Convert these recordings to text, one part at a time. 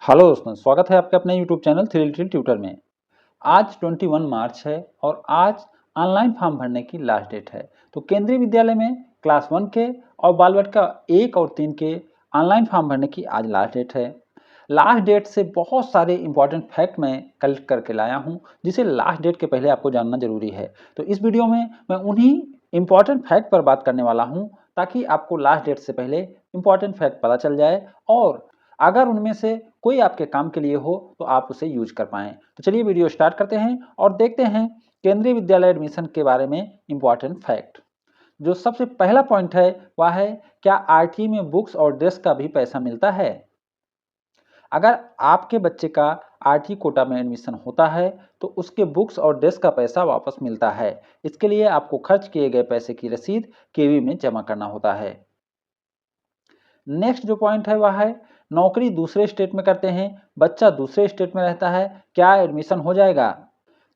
Hello दोस्तों, स्वागत है आपके अपने YouTube channel three little tutor में। आज 21 मार्च है और आज ऑनलाइन फॉर्म भरने की लास्ट डेट है। तो केंद्रीय विद्यालय में क्लास 1 के और बाल वाटिका 1 और 3 के ऑनलाइन फॉर्म भरने की आज लास्ट डेट है। लास्ट डेट से बहुत सारे इंपॉर्टेंट फैक्ट मैं कलेक्ट करके लाया हूँ, जिसे लास्ट डेट के पहले आपको जानना जरूरी है। तो इस वीडियो में मैं उन्हीं इंपॉर्टेंट फैक्ट पर बात करने वाला हूँ, ताकि आपको लास्ट डेट से पहले इंपॉर्टेंट फैक्ट पता चल जाए और अगर उनमें से कोई आपके काम के लिए हो तो आप उसे यूज कर पाएं। तो चलिए वीडियो स्टार्ट करते हैं और देखते हैं केंद्रीय विद्यालय एडमिशन के बारे में इंपॉर्टेंट फैक्ट। जो सबसे पहला पॉइंट है वह है, क्या आरटी में बुक्स और ड्रेस का भी पैसा मिलता है? अगर आपके बच्चे का आरटी कोटा में एडमिशन होता है तो उसके बुक्स और ड्रेस का पैसा वापस मिलता है। इसके लिए आपको खर्च किए गए पैसे की रसीद केवी में जमा करना होता है। नेक्स्ट जो पॉइंट है वह है, नौकरी दूसरे स्टेट में करते हैं, बच्चा दूसरे स्टेट में रहता है, क्या एडमिशन हो जाएगा?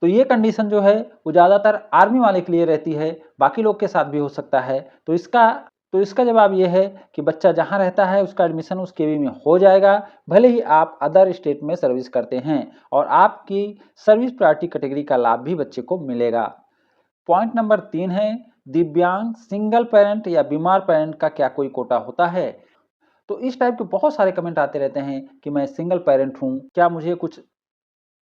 तो ये कंडीशन जो है वो ज़्यादातर आर्मी वाले के लिए रहती है, बाकी लोग के साथ भी हो सकता है। तो इसका जवाब ये है कि बच्चा जहाँ रहता है उसका एडमिशन उस केवी में हो जाएगा, भले ही आप अदर स्टेट में सर्विस करते हैं, और आपकी सर्विस प्रायोरिटी कैटेगरी का लाभ भी बच्चे को मिलेगा। पॉइंट नंबर 3 है, दिव्यांग, सिंगल पेरेंट या बीमार पेरेंट का क्या कोई कोटा होता है? तो इस टाइप के बहुत सारे कमेंट आते रहते हैं कि मैं सिंगल पेरेंट हूँ, क्या मुझे कुछ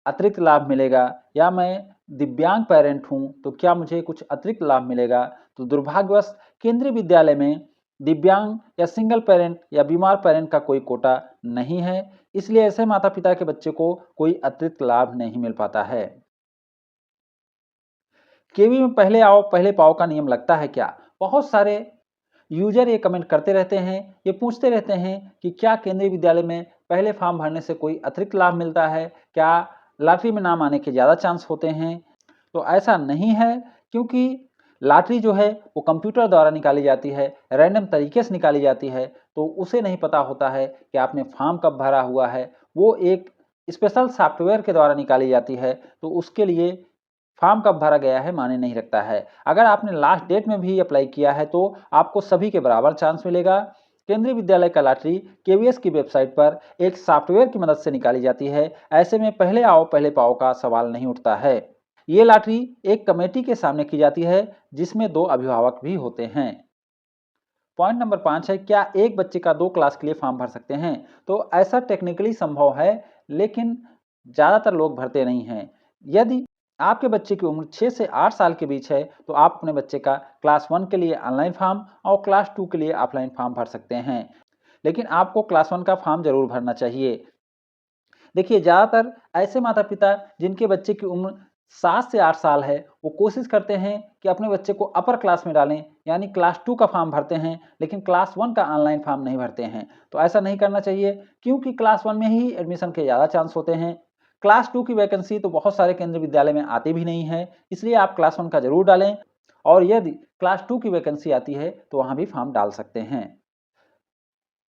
अतिरिक्त लाभ मिलेगा, या मैं दिव्यांग पेरेंट हूँ तो क्या मुझे कुछ अतिरिक्त लाभ मिलेगा? तो दुर्भाग्यवश केंद्रीय विद्यालय में दिव्यांग या सिंगल पेरेंट या बीमार पेरेंट का कोई कोटा नहीं है, इसलिए ऐसे माता पिता के बच्चे को कोई अतिरिक्त लाभ नहीं मिल पाता है। केवी में पहले आओ पहले पाओ का नियम लगता है क्या? बहुत सारे यूजर ये कमेंट करते रहते हैं, ये पूछते रहते हैं कि क्या केंद्रीय विद्यालय में पहले फॉर्म भरने से कोई अतिरिक्त लाभ मिलता है, क्या लॉटरी में नाम आने के ज़्यादा चांस होते हैं? तो ऐसा नहीं है, क्योंकि लॉटरी जो है वो कंप्यूटर द्वारा निकाली जाती है, रैंडम तरीके से निकाली जाती है, तो उसे नहीं पता होता है कि आपने फॉर्म कब भरा हुआ है। वो एक स्पेशल सॉफ्टवेयर के द्वारा निकाली जाती है, तो उसके लिए फॉर्म कब भरा गया है माने नहीं रखता है। अगर आपने लास्ट डेट में भी अप्लाई किया है तो आपको सभी के बराबर चांस मिलेगा। केंद्रीय विद्यालय का लॉटरी केवीएस की वेबसाइट पर एक सॉफ्टवेयर की मदद से निकाली जाती है। ऐसे में पहले आओ पहले पाओ का सवाल नहीं उठता है। ये लॉटरी एक कमेटी के सामने की जाती है, जिसमें 2 अभिभावक भी होते हैं। पॉइंट नंबर 5 है, क्या एक बच्चे का 2 क्लास के लिए फॉर्म भर सकते हैं? तो ऐसा टेक्निकली संभव है, लेकिन ज़्यादातर लोग भरते नहीं हैं। यदि आपके बच्चे की उम्र 6 से 8 साल के बीच है तो आप अपने बच्चे का क्लास 1 के लिए ऑनलाइन फॉर्म और क्लास 2 के लिए ऑफलाइन फॉर्म भर सकते हैं, लेकिन आपको क्लास 1 का फॉर्म जरूर भरना चाहिए। देखिए, ज़्यादातर ऐसे माता पिता जिनके बच्चे की उम्र 7 से 8 साल है, वो कोशिश करते हैं कि अपने बच्चे को अपर क्लास में डालें, यानी क्लास 2 का फॉर्म भरते हैं, लेकिन क्लास 1 का ऑनलाइन फॉर्म नहीं भरते हैं। तो ऐसा नहीं करना चाहिए, क्योंकि क्लास 1 में ही एडमिशन के ज़्यादा चांस होते हैं। क्लास 2 की वैकेंसी तो बहुत सारे केंद्रीय विद्यालय में आती भी नहीं है, इसलिए आप क्लास 1 का जरूर डालें, और यदि क्लास 2 की वैकेंसी आती है तो वहाँ भी फॉर्म डाल सकते हैं।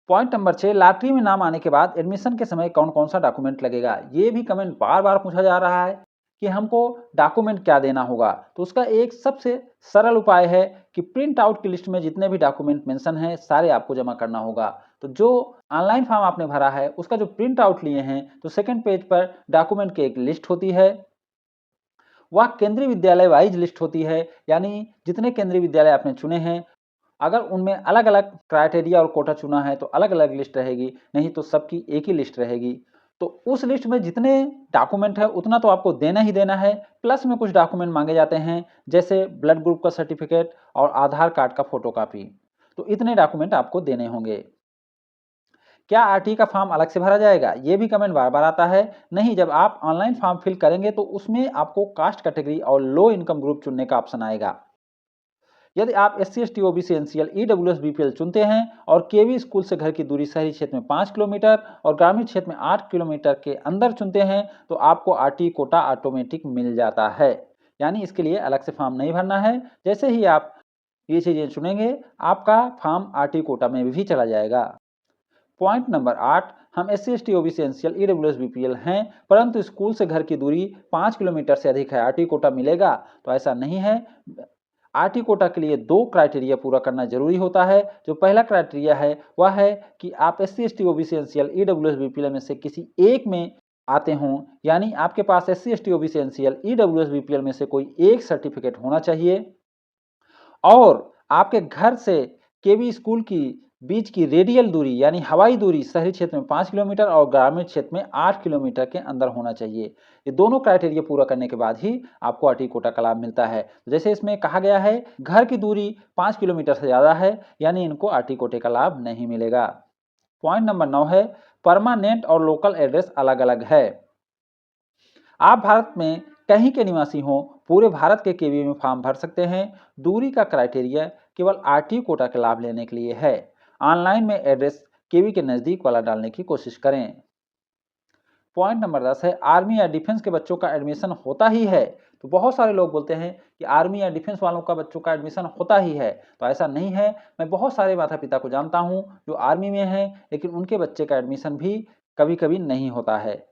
पॉइंट नंबर 6, लॉटरी में नाम आने के बाद एडमिशन के समय कौन कौन सा डॉक्यूमेंट लगेगा? ये भी कमेंट बार बार पूछा जा रहा है कि हमको डॉक्यूमेंट क्या देना होगा। तो उसका एक सबसे सरल उपाय है कि प्रिंट आउट की लिस्ट में जितने भी डॉक्यूमेंट मेंशन हैं सारे आपको जमा करना होगा। तो जो ऑनलाइन फॉर्म आपने भरा है उसका जो प्रिंट आउट लिए हैं, तो सेकंड पेज पर डॉक्यूमेंट की एक लिस्ट होती है, वह केंद्रीय विद्यालय वाइज लिस्ट होती है, यानी जितने केंद्रीय विद्यालय आपने चुने हैं, अगर उनमें अलग अलग क्राइटेरिया और कोटा चुना है तो अलग अलग लिस्ट रहेगी, नहीं तो सबकी एक ही लिस्ट रहेगी। तो उस लिस्ट में जितने डॉक्यूमेंट है उतना तो आपको देना ही देना है, प्लस में कुछ डॉक्यूमेंट मांगे जाते हैं, जैसे ब्लड ग्रुप का सर्टिफिकेट और आधार कार्ड का फोटोकॉपी। तो इतने डॉक्यूमेंट आपको देने होंगे। क्या आरटी का फॉर्म अलग से भरा जाएगा? ये भी कमेंट बार बार आता है। नहीं, जब आप ऑनलाइन फॉर्म फिल करेंगे तो उसमें आपको कास्ट कैटेगरी और लो इनकम ग्रुप चुनने का ऑप्शन आएगा। यदि आप SC ST OBC NCL EWS BPL चुनते हैं और केवी स्कूल से घर की दूरी शहरी क्षेत्र में 5 किलोमीटर और ग्रामीण क्षेत्र में 8 किलोमीटर के अंदर चुनते हैं तो आपको आरटी कोटा ऑटोमेटिक मिल जाता है, यानी इसके लिए अलग से फॉर्म नहीं भरना है। जैसे ही आप ये चीज़ें चुनेंगे आपका फॉर्म आरटी कोटा में भी चला जाएगा। पॉइंट नंबर 8, हम SC ST OBC NCL EWS BPL हैं, परंतु स्कूल से घर की दूरी 5 किलोमीटर से अधिक है, आरटी कोटा मिलेगा? तो ऐसा नहीं है। आरटी कोटा के लिए 2 क्राइटेरिया पूरा करना जरूरी होता है। जो पहला क्राइटेरिया है वह है कि आप SC ST OBC NCL EWS BPL में से किसी एक में आते हों, यानी आपके पास SC ST OBC NCL EWS BPL में से कोई एक सर्टिफिकेट होना चाहिए और आपके घर से केवी स्कूल की बीच की रेडियल दूरी यानी हवाई दूरी शहरी क्षेत्र में 5 किलोमीटर और ग्रामीण क्षेत्र में 8 किलोमीटर के अंदर होना चाहिए। ये दोनों क्राइटेरिया पूरा करने के बाद ही आपको आरटी कोटा का लाभ मिलता है। जैसे इसमें कहा गया है घर की दूरी 5 किलोमीटर से ज़्यादा है, यानी इनको आरटी कोटे का लाभ नहीं मिलेगा। पॉइंट नंबर 9 है परमानेंट और लोकल एड्रेस अलग अलग है। आप भारत में कहीं के निवासी हों, पूरे भारत के केवी में फॉर्म भर सकते हैं। दूरी का क्राइटेरिया केवल आरटी कोटा के लाभ लेने के लिए है। ऑनलाइन में एड्रेस केवी के नज़दीक वाला डालने की कोशिश करें। पॉइंट नंबर 10 है आर्मी या डिफेंस के बच्चों का एडमिशन होता ही है। तो बहुत सारे लोग बोलते हैं कि आर्मी या डिफेंस वालों का बच्चों का एडमिशन होता ही है, तो ऐसा नहीं है। मैं बहुत सारे माता पिता को जानता हूं जो आर्मी में हैं, लेकिन उनके बच्चे का एडमिशन भी कभी कभी नहीं होता है।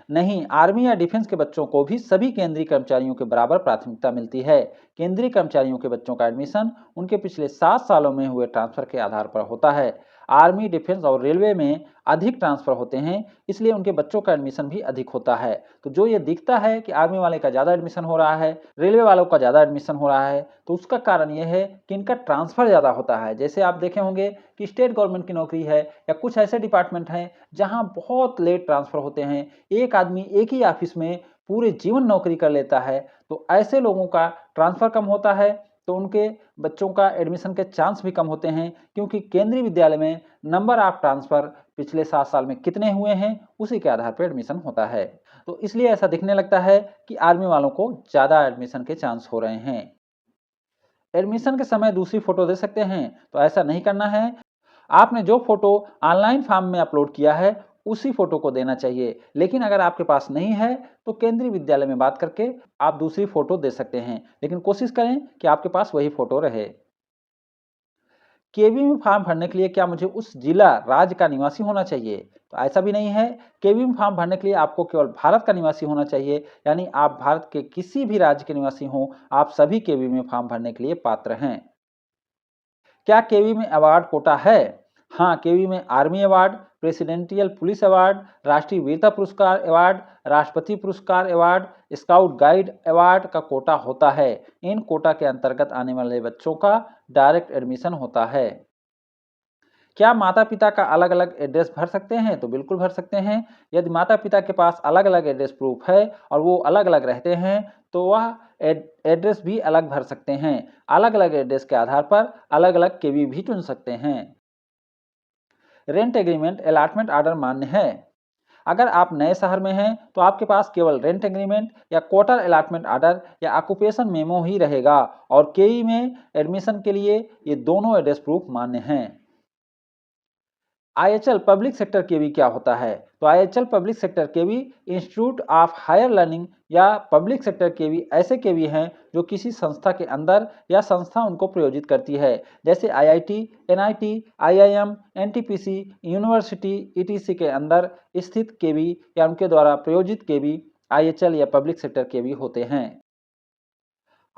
नहीं, आर्मी या डिफेंस के बच्चों को भी सभी केंद्रीय कर्मचारियों के बराबर प्राथमिकता मिलती है। केंद्रीय कर्मचारियों के बच्चों का एडमिशन उनके पिछले 7 सालों में हुए ट्रांसफर के आधार पर होता है। आर्मी, डिफेंस और रेलवे में अधिक ट्रांसफर होते हैं, इसलिए उनके बच्चों का एडमिशन भी अधिक होता है। तो जो ये दिखता है कि आर्मी वाले का ज़्यादा एडमिशन हो रहा है, रेलवे वालों का ज़्यादा एडमिशन हो रहा है, तो उसका कारण ये है कि इनका ट्रांसफर ज़्यादा होता है। जैसे आप देखे होंगे कि स्टेट गवर्नमेंट की नौकरी है या कुछ ऐसे डिपार्टमेंट हैं जहाँ बहुत लेट ट्रांसफर होते हैं। एक आदमी एक ही ऑफिस में पूरे जीवन नौकरी कर लेता है, तो ऐसे लोगों का ट्रांसफर कम होता है, तो उनके बच्चों का एडमिशन के चांस भी कम होते हैं, क्योंकि केंद्रीय विद्यालय में नंबर ऑफ ट्रांसफर पिछले 7 साल में कितने हुए हैं उसी के आधार पर एडमिशन होता है। तो इसलिए ऐसा दिखने लगता है कि आर्मी वालों को ज़्यादा एडमिशन के चांस हो रहे हैं। एडमिशन के समय दूसरी फोटो दे सकते हैं, तो ऐसा नहीं करना है। आपने जो फोटो ऑनलाइन फॉर्म में अपलोड किया है उसी फोटो को देना चाहिए, लेकिन अगर आपके पास नहीं है तो केंद्रीय विद्यालय में बात करके आप दूसरी फोटो दे सकते हैं, लेकिन कोशिश करें कि आपके पास वही फोटो रहे। केवी में फॉर्म भरने के लिए क्या मुझे उस जिला राज्य का निवासी होना चाहिए? तो ऐसा भी नहीं है। केवी में फॉर्म भरने के लिए आपको केवल भारत का निवासी होना चाहिए, यानी आप भारत के किसी भी राज्य के निवासी हों, आप सभी केवी में फॉर्म भरने के लिए पात्र हैं। क्या केवी में अवार्ड कोटा है? हाँ, केवी में army award, presidential police award, राष्ट्रीय वीरता पुरस्कार अवार्ड, राष्ट्रपति पुरस्कार अवार्ड, स्काउट गाइड अवार्ड का कोटा होता है। इन कोटा के अंतर्गत आने वाले बच्चों का डायरेक्ट एडमिशन होता है। क्या माता पिता का अलग अलग एड्रेस भर सकते हैं? तो बिल्कुल भर सकते हैं। यदि माता पिता के पास अलग अलग एड्रेस प्रूफ है और वो अलग अलग रहते हैं, तो वह एड्रेस भी अलग भर सकते हैं। अलग अलग एड्रेस के आधार पर अलग अलग केवी भी चुन सकते हैं। रेंट एग्रीमेंट अलॉटमेंट ऑर्डर मान्य है। अगर आप नए शहर में हैं तो आपके पास केवल रेंट एग्रीमेंट या क्वार्टर अलॉटमेंट ऑर्डर या ऑक्यूपेशन मेमो ही रहेगा, और केई में एडमिशन के लिए ये दोनों एड्रेस प्रूफ मान्य हैं। IHL पब्लिक सेक्टर केवी क्या होता है? तो IHL public sector KV institute of higher learning या पब्लिक सेक्टर केवी ऐसे केवी हैं जो किसी संस्था के अंदर या संस्था उनको प्रायोजित करती है, जैसे IIT, NIT, IIM, NTPC, university ETC के अंदर स्थित केवी या उनके द्वारा प्रायोजित केवी IHL या पब्लिक सेक्टर केवी होते हैं।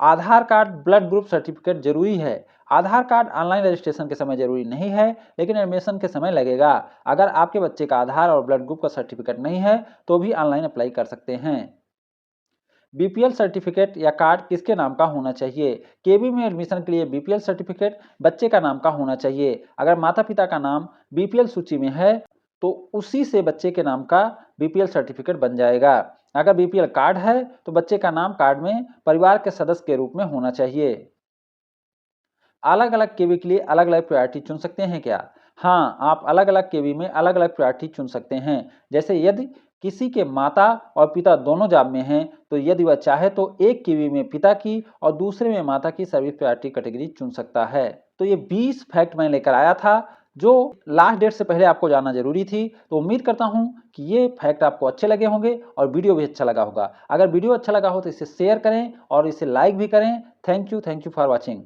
आधार कार्ड, ब्लड ग्रुप सर्टिफिकेट जरूरी है। आधार कार्ड ऑनलाइन रजिस्ट्रेशन के समय जरूरी नहीं है, लेकिन एडमिशन के समय लगेगा। अगर आपके बच्चे का आधार और ब्लड ग्रुप का सर्टिफिकेट नहीं है तो भी ऑनलाइन अप्लाई कर सकते हैं। BPL सर्टिफिकेट या कार्ड किसके नाम का होना चाहिए? केवी में एडमिशन के लिए BPL सर्टिफिकेट बच्चे का नाम का होना चाहिए। अगर माता पिता का नाम BPL सूची में है तो उसी से बच्चे के नाम का BPL सर्टिफिकेट बन जाएगा। अगर BPL कार्ड है तो बच्चे का नाम कार्ड में परिवार के सदस्य के रूप में होना चाहिए। अलग अलग केवी के लिए अलग अलग प्रायोरिटी चुन सकते हैं क्या? हाँ, आप अलग अलग केवी में अलग अलग प्रायोरिटी चुन सकते हैं। जैसे यदि किसी के माता और पिता दोनों जॉब में हैं, तो यदि वह चाहे तो एक केवी में पिता की और दूसरे में माता की सर्विस प्रायोरिटी कैटेगरी चुन सकता है। तो ये 20 फैक्ट मैं लेकर आया था जो लास्ट डेट से पहले आपको जानना जरूरी थी। तो उम्मीद करता हूं कि ये फैक्ट आपको अच्छे लगे होंगे और वीडियो भी अच्छा लगा होगा। अगर वीडियो अच्छा लगा हो तो इसे शेयर करें और इसे लाइक भी करें। Thank you for watching.